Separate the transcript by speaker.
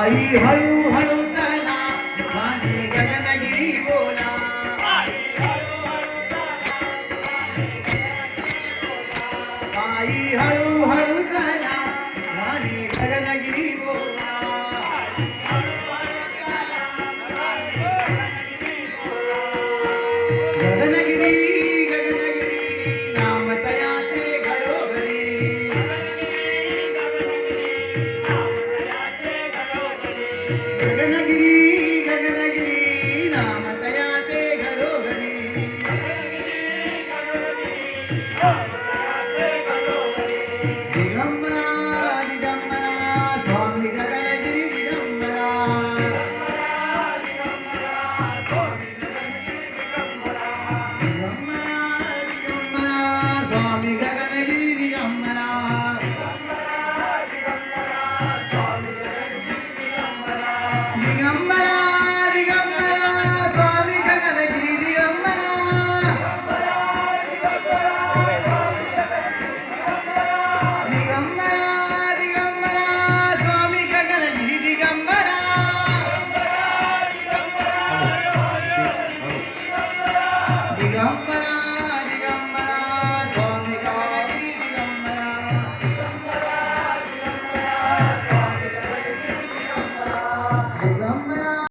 Speaker 1: आई हळू हळू चला माझी गगनगिरी बोला आई हळू हळू चला माझी गगनगिरी बोला गगनगिरी गगनगिरी नाम तयाचे घरोघरी गगनगिरी गगनगिरी नाम तयाचे घरोघरी